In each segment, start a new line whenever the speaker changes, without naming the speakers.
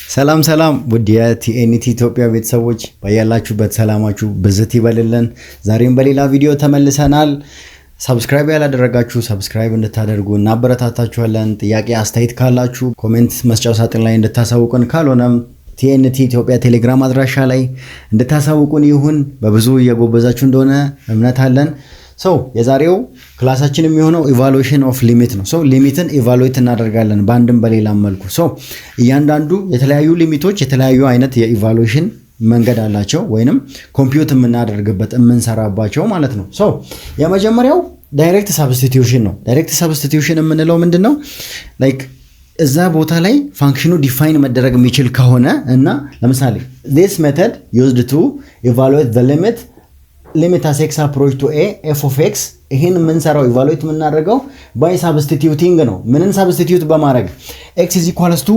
ሰላም ሰላም ውድ የቲኤንቲ ኢትዮጵያ ቤተሰቦች በያላችሁበት ሰላማችሁ ብዝት ይበልልን። ዛሬም በሌላ ቪዲዮ ተመልሰናል። ሰብስክራይብ ያላደረጋችሁ ሰብስክራይብ እንድታደርጉ እናበረታታችኋለን። ጥያቄ አስተያየት ካላችሁ ኮሜንት መስጫው ሳጥን ላይ እንድታሳውቁን፣ ካልሆነም ቲኤንቲ ኢትዮጵያ ቴሌግራም አድራሻ ላይ እንድታሳውቁን ይሁን። በብዙ እየጎበዛችሁ እንደሆነ እምነት አለን። የዛሬው ክላሳችን የሚሆነው ኢቫሉዌሽን ኦፍ ሊሚት ነው። ሊሚትን ኢቫሉዌት እናደርጋለን በአንድም በሌላም መልኩ። እያንዳንዱ የተለያዩ ሊሚቶች የተለያዩ አይነት የኢቫሉዌሽን መንገድ አላቸው፣ ወይንም ኮምፒውት የምናደርግበት የምንሰራባቸው ማለት ነው። የመጀመሪያው ዳይሬክት ሳብስቲቲዩሽን ነው። ዳይሬክት ሳብስቲቲዩሽን የምንለው ምንድን ነው? ላይክ እዛ ቦታ ላይ ፋንክሽኑ ዲፋይን መደረግ የሚችል ከሆነ እና ለምሳሌ this method used to evaluate the limit as x approach to a f of x ይሄን የምንሰራው ኢቫሉዌት የምናደርገው ባይ ሳብስቲቲዩቲንግ ነው። ምንን ሳብስቲቲዩት በማድረግ x is equals to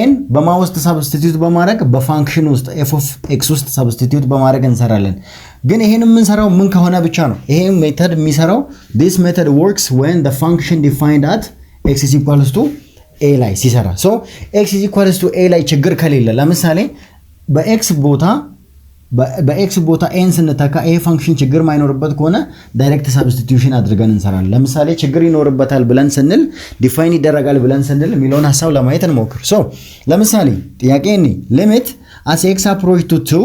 n በማ ውስጥ ሳብስቲቲዩት በማድረግ በፋንክሽን ውስጥ f of x ውስጥ ሳብስቲቲዩት በማድረግ እንሰራለን። ግን ይሄን የምንሰራው ምን ከሆነ ብቻ ነው። ይሄ ሜተድ የሚሰራው this method works when the function defined at x is equals to a ላይ ሲሰራ x is equals to a ላይ ችግር ከሌለ ለምሳሌ በኤክስ ቦታ ኤን ስንተካ ይሄ ፋንክሽን ችግር ማይኖርበት ከሆነ ዳይሬክት ሳብስቲቲዩሽን አድርገን እንሰራለን። ለምሳሌ ችግር ይኖርበታል ብለን ስንል ዲፋይን ይደረጋል ብለን ስንል የሚለውን ሐሳብ ለማየት እንሞክር። ለምሳሌ ጥያቄ እኔ ሊሚት as x approach to 2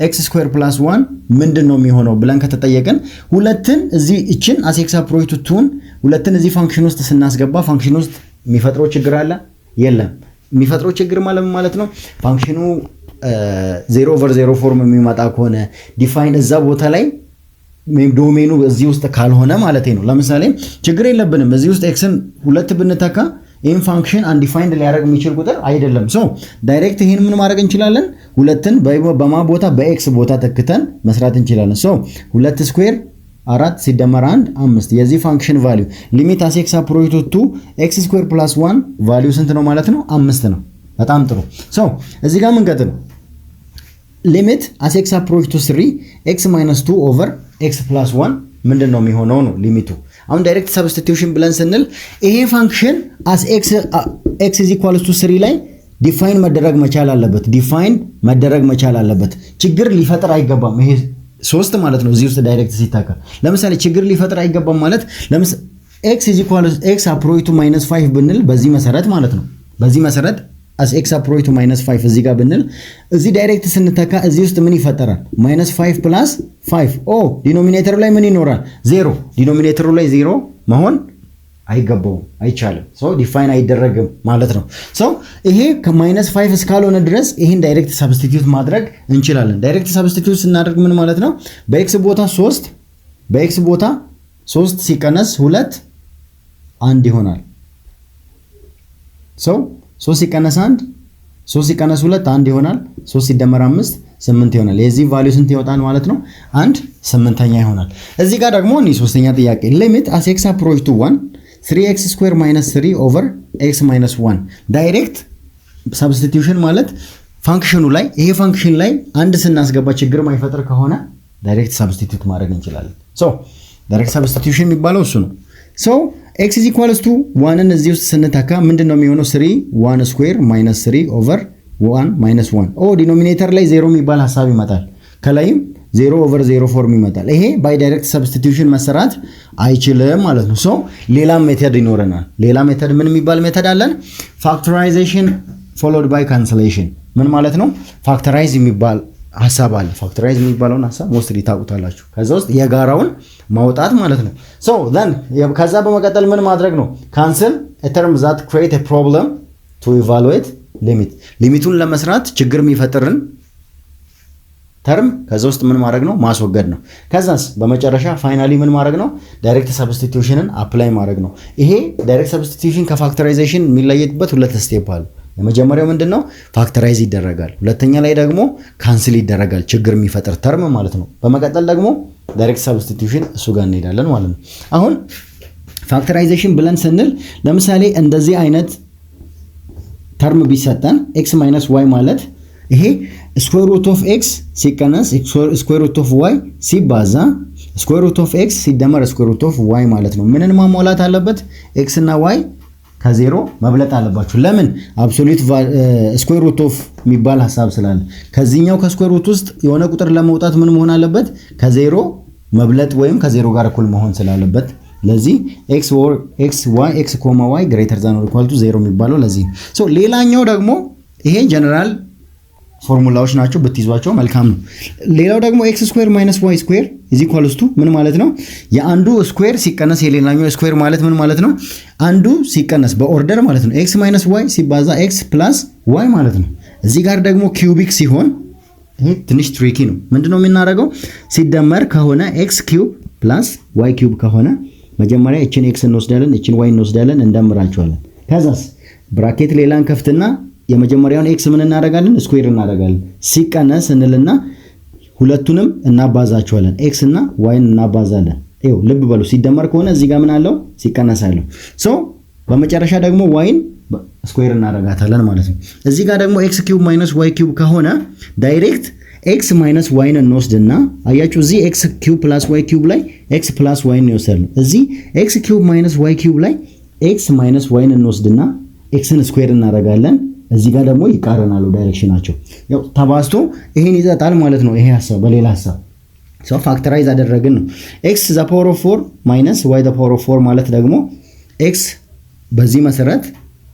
x square plus 1 ምንድነው የሚሆነው ብለን ከተጠየቀን ሁለትን እዚህ እቺን as x approach to 2 ሁለትን እዚህ ፋንክሽን ውስጥ ስናስገባ ፋንክሽን ውስጥ የሚፈጥረው ችግር አለ? የለም። የሚፈጥረው ችግር ማለት ነው ፋንክሽኑ 0/0 ፎርም የሚመጣ ከሆነ ዲፋይን እዛ ቦታ ላይ ዶሜኑ እዚህ ውስጥ ካልሆነ ማለት ነው። ለምሳሌ ችግር የለብንም እዚህ ውስጥ ኤክስን ሁለት ብንተካ ይሄን ፋንክሽን አንዲፋይንድ ሊያደርግ የሚችል ቁጥር አይደለም። ዳይሬክት ይሄን ምን ማድረግ እንችላለን? ሁለትን በማ ቦታ በኤክስ ቦታ ተክተን መስራት እንችላለን። 2 ስኩዌር 4 ሲደመር 1 5 የዚህ ፋንክሽን ቫልዩ ሊሚት as x approach to x square plus 1 ቫልዩ ስንት ነው ማለት ነው? 5 ነው። በጣም ጥሩ። እዚህ ጋር ምን ቀጥል ሊሚት as x approach to 3 x minus 2 over x plus 1 ምንድነው የሚሆነው ነው ሊሚቱ። አሁን ዳይሬክት ሰብስቲቲዩሽን ብለን ስንል ይሄ ፋንክሽን as x is equals to 3 ላይ ዲፋይን መደረግ መቻል አለበት። ችግር ሊፈጥር አይገባም። ይሄ 3 ማለት ነው እዚህ ውስጥ ዳይሬክት ሲታካ ለምሳሌ ችግር ሊፈጥር አይገባም ማለት ለምሳሌ x is equals x approach to -5 ብንል በዚህ መሰረት ማለት ነው በዚህ መሰረት as x approach to -5 እዚህ ጋር ብንል እዚህ ዳይሬክት ስንተካ እዚህ ውስጥ ምን ይፈጠራል? -5 plus 5 ዲኖሚኔተሩ ላይ ምን ይኖራል? 0 ዲኖሚኔተሩ ላይ 0 መሆን አይገባውም፣ አይቻልም። ዲፋይን አይደረግም ማለት ነው። ይሄ ከ-5 እስካልሆነ ድረስ ይሄን ዳይሬክት ሰብስቲቲዩት ማድረግ እንችላለን። ዳይሬክት ሰብስቲቲዩት ስናደርግ ምን ማለት ነው? በኤክስ ቦታ 3 ሲቀነስ 2 1 ይሆናል። 3 ሲቀነስ 1 3 ሲቀነስ 2 1 ይሆናል። 3 ሲደመር 5 8 ይሆናል። የዚህ ቫልዩ ስንት ይወጣል ማለት ነው? 1/8 ይሆናል። እዚህ ጋር ደግሞ ሶስተኛ ጥያቄ ሊሚት as x approach to 1 3x square minus 3 over x minus 1 ዳይሬክት ሰብስቲቲዩሽን ማለት ፋንክሽኑ ላይ ይሄ ፋንክሽን ላይ አንድ ስናስገባ ችግር ማይፈጥር ከሆነ ዳይሬክት ሰብስቲቲዩት ማድረግ እንችላለን። ዳይሬክት ሰብስቲቲዩሽን የሚባለው እሱ ነው። x is equals to 1 እዚህ ውስጥ ስንተካ ምንድነው የሚሆነው? 3 1 square minus 3 over 1 minus 1 ዲኖሚኔተር ላይ 0 የሚባል ሐሳብ ይመጣል። ከላይም 0/0 ፎርም ይመጣል። ይሄ ባይ ዳይሬክት ሰብስቲቲዩሽን መሰራት አይችልም ማለት ነው። ሌላ ሜተድ ይኖረናል። ሌላ ሜተድ ምን የሚባል ሜተድ አለን? ፋክተራይዜሽን followed by cancellation ምን ማለት ነው? ፋክተራይዝ የሚባል ሐሳብ አለ። ፋክተራይዝ የሚባለውን ሐሳብ ሞስትሊ ታውቁታላችሁ። ከዛ ውስጥ የጋራውን ማውጣት ማለት ነው። ከዛ በመቀጠል ምን ማድረግ ነው? cancel a term that create a problem to evaluate limit ሊሚቱን ለመስራት ችግር የሚፈጥርን ተርም ከዛ ውስጥ ምን ማድረግ ነው? ማስወገድ ነው። ከዛስ በመጨረሻ ፋይናሊ ምን ማድረግ ነው? ዳይሬክት ሰብስቲቲዩሽንን አፕላይ ማድረግ ነው። ይሄ ዳይሬክት ሰብስቲቲዩሽን ከፋክተራይዜሽን የሚለየበት 2 ስቴፕ አሉ። የመጀመሪያው ምንድነው? ፋክተራይዝ ይደረጋል። ሁለተኛ ላይ ደግሞ ካንስል ይደረጋል፣ ችግር የሚፈጥር ተርም ማለት ነው። በመቀጠል ደግሞ ዳይሬክት ሰብስቲቲዩሽን እሱ ጋር እንሄዳለን ማለት ነው። አሁን ፋክተራይዜሽን ብለን ስንል ለምሳሌ እንደዚህ አይነት ተርም ቢሰጠን x - y ማለት ይሄ ስኩዌር ሩት ኦፍ x ሲቀነስ ስኩዌር ሩት ኦፍ y ሲባዛ ስኩዌር ሩት ኦፍ x ሲደመር ስኩዌር ሩት ኦፍ y ማለት ነው። ምንን ማሟላት አለበት? x እና y ከዜሮ መብለጥ አለባችሁ። ለምን? አብሶሉት ስኩዌር ሩት ኦፍ የሚባል ሐሳብ ስላለ ከዚህኛው ከስኩዌር ሩት ውስጥ የሆነ ቁጥር ለመውጣት ምን መሆን አለበት? ከዜሮ መብለጥ ወይም ከዜሮ ጋር እኩል መሆን ስላለበት ለዚህ x y x y greater than or equal to 0 የሚባለው ለዚህ ሶ ሌላኛው ደግሞ ይሄ ጀነራል ፎርሙላዎች ናቸው ብትይዟቸው መልካም ነው። ሌላው ደግሞ x ስኩዌር ማይነስ y ስኩዌር is equals to ምን ማለት ነው? የአንዱ ስኩዌር ሲቀነስ የሌላኛው ስኩዌር ማለት ምን ማለት ነው? አንዱ ሲቀነስ በኦርደር ማለት ነው። x ማይነስ y ሲባዛ x ፕላስ y ማለት ነው። እዚህ ጋር ደግሞ ኪዩቢክ ሲሆን ይሄ ትንሽ ትሪኪ ነው። ምንድነው የምናደርገው? ሲደመር ከሆነ x ኪዩብ ፕላስ y ኪዩብ ከሆነ መጀመሪያ እቺን x እንወስዳለን፣ እቺን y እንወስዳለን፣ እንደምራቸዋለን። ከዛስ ብራኬት ሌላን ከፍትና የመጀመሪያውን x ምን እናደርጋለን? ስኩዌር እናደርጋለን። ሲቀነስ እንልና ሁለቱንም እናባዛቸዋለን። x እና y እናባዛለን። ይኸው ልብ በሉ ሲደመር ከሆነ እዚህ ጋር ምን አለው? ሲቀነስ አለው። ሶ በመጨረሻ ደግሞ y-ን ስኩዌር እናደርጋታለን ማለት ነው። እዚህ ጋር ደግሞ x ኪዩብ ማይነስ y ኪዩብ ከሆነ ዳይሬክት x ማይነስ y-ን እንወስድና አያችሁ እዚህ x ኪዩብ ፕላስ y ኪዩብ ላይ x ፕላስ y-ን እንወስዳለን። እዚህ x ኪዩብ ማይነስ y ኪዩብ ላይ x ማይነስ y-ን እንወስድና x-ን ስኩዌር እናደርጋለን። እዚህ ጋር ደግሞ ይቃረናሉ ዳይሬክሽናቸው። ያው ተባዝቶ ይሄን ይዘጣል ማለት ነው። ይሄ ሐሳብ በሌላ ሐሳብ ሶ ፋክተራይዝ አደረግን ነው። x ዘ ፓወር ኦፍ 4 ማይነስ y ዘ ፓወር ኦፍ 4 ማለት ደግሞ x በዚህ መሰረት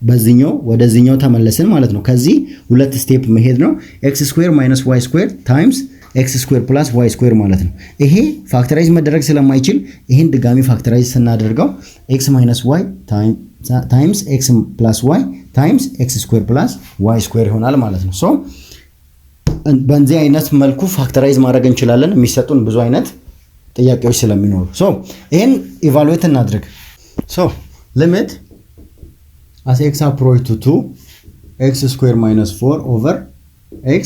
በዚህኛው ወደዚህኛው ተመለስን ማለት ነው። ከዚህ ሁለት ስቴፕ መሄድ ነው። x ስኩዌር ማይነስ y ስኩዌር ታይምስ x ስኩዌር ፕላስ y ስኩዌር ማለት ነው። ይሄ ፋክተራይዝ መደረግ ስለማይችል ይሄን ድጋሚ ፋክተራይዝ ስናደርገው x ማይነስ y ታይምስ x ፕላስ y ታይምስ x ስኩዌር ፕላስ y ስኩዌር ይሆናል ማለት ነው። ሶ በእንዚህ አይነት መልኩ ፋክተራይዝ ማድረግ እንችላለን የሚሰጡን ብዙ አይነት ጥያቄዎች ስለሚኖሩ። ሶ ይሄን ኢቫሉዌት እናድርግ። ሶ ሊሚት as x approach to 2 x square minus 4 over x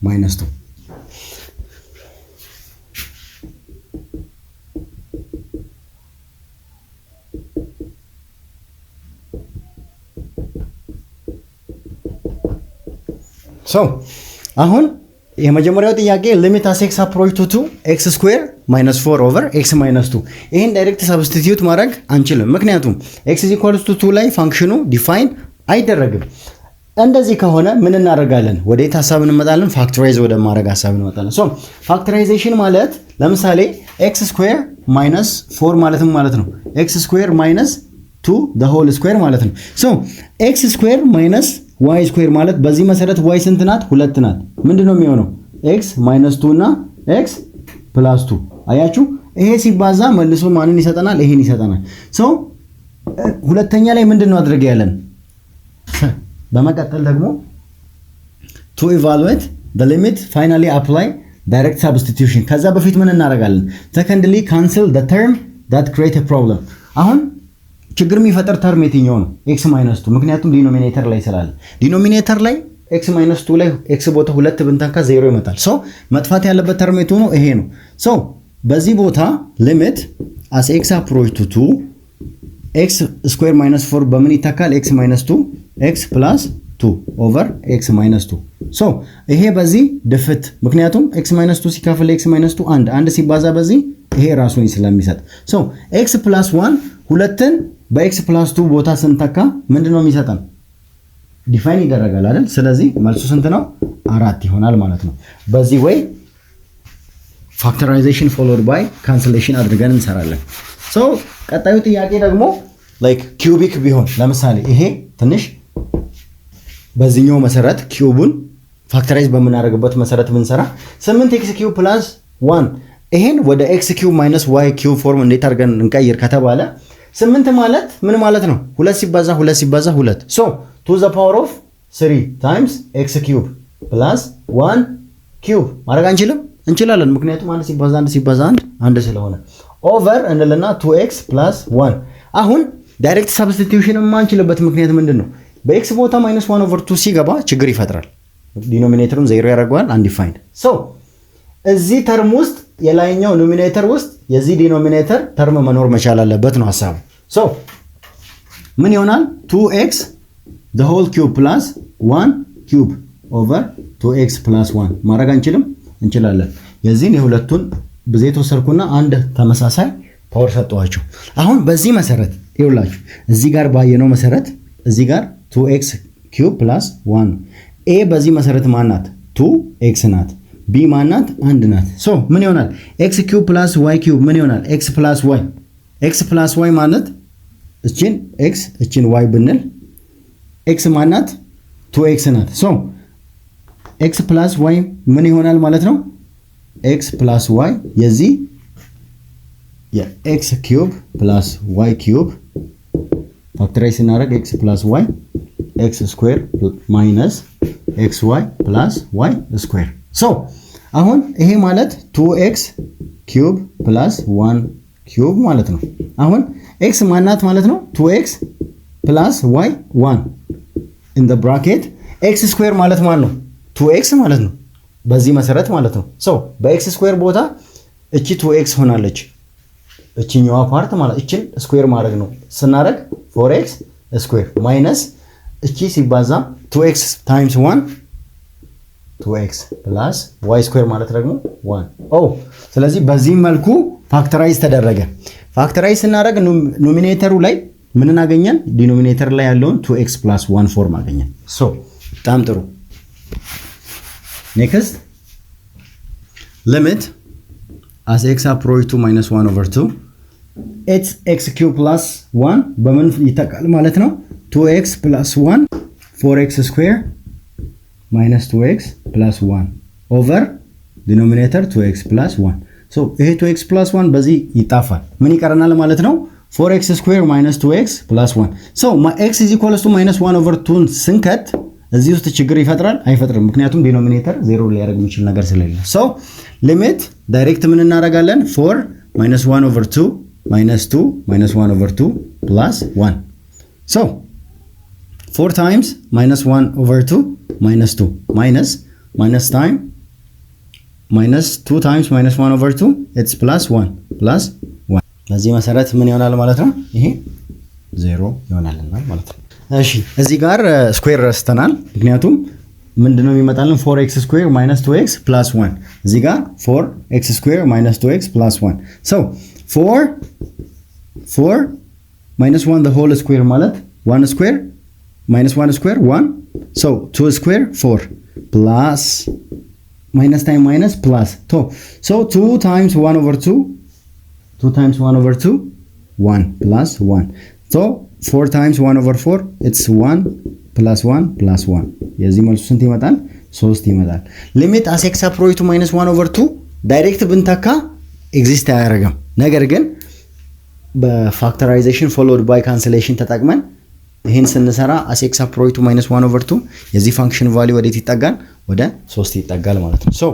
minus 2 so አሁን የመጀመሪያው ጥያቄ ሊሚት as x approach to 2 x square minus 4 over x minus 2 ይሄን ዳይሬክት ሰብስቲቲዩት ማድረግ አንችልም። ምክንያቱም x is equal to 2 ላይ ፋንክሽኑ ዲፋይን አይደረግም። እንደዚህ ከሆነ ምን እናደርጋለን? ወዴት ሐሳብ እንመጣለን? ፋክተራይዝ ወደ ማድረግ ሐሳብ እንመጣለን። ሶ ፋክተራይዜሽን ማለት ለምሳሌ x ስኩዌር ማይነስ 4 ማለት ነው። x ስኩዌር ማይነስ 2 the whole square ማለት ነው። ሶ x ስኩዌር ማይነስ y ስኩዌር ማለት በዚህ መሰረት y ስንት ናት? 2 ናት። ምንድነው የሚሆነው? x ማይነስ 2 እና x ፕላስ 2 አያችሁ። ይሄ ሲባዛ መልሶ ማንን ይሰጠናል? ይሄን ይሰጠናል። ሶ ሁለተኛ ላይ ምንድነው አድርገ ያለን? በመቀጠል ደግሞ to evaluate the limit finally apply direct substitution። ከዛ በፊት ምን እናደርጋለን? secondly cancel the term that create a problem። አሁን ችግር የሚፈጠር ተርም የትኛው ነው? x minus 2 ምክንያቱም ዲኖሚኔተር ላይ ስላለ ዲኖሚኔተር ላይ x minus 2 ላይ x ቦታ 2 ብንተካ 0 ይመጣል። ሶ መጥፋት ያለበት ተርም የቱ ነው? ይሄ ነው። ሶ በዚህ ቦታ limit as x approach to 2 x square minus 4 በምን ይተካል? x minus 2 x plus 2 over x minus 2 ሶ ይሄ በዚህ ድፍት ምክንያቱም x minus 2 ሲካፈል x minus 2 አንድ ሲባዛ በዚህ ይሄ ራሱን ስለሚሰጥ ሶ x plus 1 ሁለትን በx plus 2 ቦታ ስንተካ ምንድነው የሚሰጠን? ዲፋይን ይደረጋል አይደል? ስለዚህ መልሱ ስንት ነው? 4 ይሆናል ማለት ነው። በዚህ ወይ ፋክተራይዜሽን followed by cancellation አድርገን እንሰራለን። ሶ ቀጣዩ ጥያቄ ደግሞ like cubic ቢሆን ለምሳሌ ይሄ ትንሽ በዚህኛው መሰረት ኪዩቡን ፋክተራይዝ በመናደርግበት መሰረት ብንሰራ 8x ኪዩብ ፕላስ 1 ይሄን ወደ x ኪዩብ ማይነስ y ኪዩብ ፎርም እንዴት አድርገን እንቀይር ከተባለ 8 ማለት ምን ማለት ነው? 2 ሲባዛ 2 ሶ to the power of 3 times x ኪዩብ ፕላስ 1 ኪዩብ ማድረግ አንችልም? እንችላለን። ምክንያቱም 1 ሲባዛ 1 ስለሆነ ኦቨር እንልና 2x ፕላስ 1 አሁን ዳይሬክት ሰብስቲቲዩሽን የማንችልበት ምክንያት ምንድነው? በኤክስ ቦታ -1 over 2 ሲገባ ችግር ይፈጥራል። ዲኖሚኔተሩን 0 ያደርገዋል አንዲፋይንድ። ሶ እዚህ ተርም ውስጥ የላይኛው ኖሚኔተር ውስጥ የዚህ ዲኖሚኔተር ተርም መኖር መቻል አለበት ነው ሐሳቡ። ሶ ምን ይሆናል? 2x the whole cube plus 1 cube over 2x plus 1 ማድረግ አንችልም? እንችላለን። የዚህን የሁለቱን ብዜት ወሰርኩና አንድ ተመሳሳይ ፓወር ሰጠዋቸው። አሁን በዚህ መሰረት ይኸውላችሁ እዚህ ጋር ባየነው መሰረት እዚህ ጋር 2x ኪዩብ ፕላስ 1 a በዚህ መሰረት ማናት 2x ናት b ማናት 1 ናት ሶ ምን ይሆናል x ኪዩብ ፕላስ y ኪዩብ ምን ይሆናል x ፕላስ y ማለት እቺን x እቺን y ብንል x ማናት 2x ናት ሶ x ፕላስ y ምን ይሆናል ማለት ነው x ፕላስ y የዚህ የx ኪዩብ ፕላስ y ኪዩብ ፋክተራይዝ ስናደርግ x ፕላስ y x ስኩዌር ማይነስ xy ፕላስ y ስኩዌር ሶ አሁን ይሄ ማለት 2x ኪዩብ ፕላስ 1 ኪዩብ ማለት ነው አሁን x ማናት ማለት ነው 2x ፕላስ y 1 in the bracket x ስኩዌር ማለት ማለት ነው 2x ማለት ነው በዚህ መሰረት ማለት ነው ሶ በx ስኩዌር ቦታ እቺ 2x ሆናለች እቺኛዋ ፓርት ማለት እቺን ስኩዌር ማድረግ ነው ስናደርግ 4x ስኩዌር ማይነስ እቺ ሲባዛ 2x ታይምስ 1 2x ፕላስ y ስኩዌር ማለት ደግሞ 1 ኦ ስለዚህ በዚህ መልኩ ፋክተራይዝ ተደረገ ፋክተራይዝ ስናደርግ ኖሚኔተሩ ላይ ምን እናገኛለን ዲኖሚኔተር ላይ ያለውን 2x + 1 ፎርም አገኘን ሶ በጣም ጥሩ ኔክስት ሊሚት as x approach to -1/2 it's x cube plus 1 በምን ይተካል ማለት ነው 2x plus 1 4x square minus 2x plus 1 over denominator 2x plus 1 so ይሄ 2x plus 1 በዚህ ይጣፋል ምን ይቀረናል ማለት ነው 4x square minus 2x plus 1 so x is equals to -1/2 ስንከት እዚህ ውስጥ ችግር ይፈጥራል አይፈጥርም ምክንያቱም ዲኖሚኔተር 0 ሊያደርግ የሚችል ነገር ስለሌለ so limit ዳይሬክት ምን እናደርጋለን 4 -1/2 -2 -1/2 plus 1 so 4 times -1/2 -2 minus time -2 times -1/2 it's plus 1 በዚህ መሰረት ምን ይሆናል ማለት ነው ይሄ 0 ይሆናልና ማለት ነው እሺ እዚህ ጋር ስኩዌር ረስተናል ምክንያቱም ምንድነው የሚመጣልን 4x square minus 2x plus 1 እዚህ ጋር 4x square minus 2x plus 1 so 4 minus 1 the whole square ማለት 1 square minus 1 square 1 so 2 square 4 plus minus time minus plus so 2 times 1/2 2 times 1/2 1 plus 1 so 4 times 1/4 it's 1 plus 1 plus 1 የዚህ መልሱ ስንት ይመጣል 3 ይመጣል ሊሚት as x approach to -1/2 ዳይሬክት ብንተካ ኤግዚስት አያደርግም ነገር ግን በፋክተራይዜሽን followed by cancellation ተጠቅመን ይሄን ስንሰራ as x approach to -1/2 የዚህ ፋንክሽን ቫልዩ ወዴት ይጠጋል ወደ 3 ይጠጋል ማለት ነው so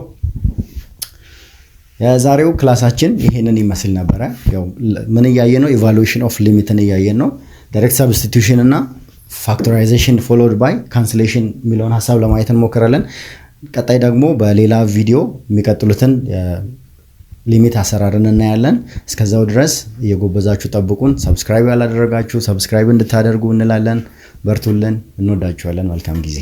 የዛሬው ክላሳችን ይሄንን ይመስል ነበር ያው ምን ያያየ ነው ኢቫሉዌሽን ኦፍ ሊሚትን ያያየን ነው ዳይሬክት ሰብስቲቱሽን እና ፋክተራይዜሽን followed by cancellation ሚለውን ሐሳብ ለማየት እንሞክራለን ቀጣይ ደግሞ በሌላ ቪዲዮ የሚቀጥሉትን ሊሚት አሰራርን እናያለን እስከዛው ድረስ እየጎበዛችሁ ጠብቁን ሰብስክራይብ ያላደረጋችሁ ሰብስክራይብ እንድታደርጉ እንላለን በርቱልን እንወዳችኋለን መልካም ጊዜ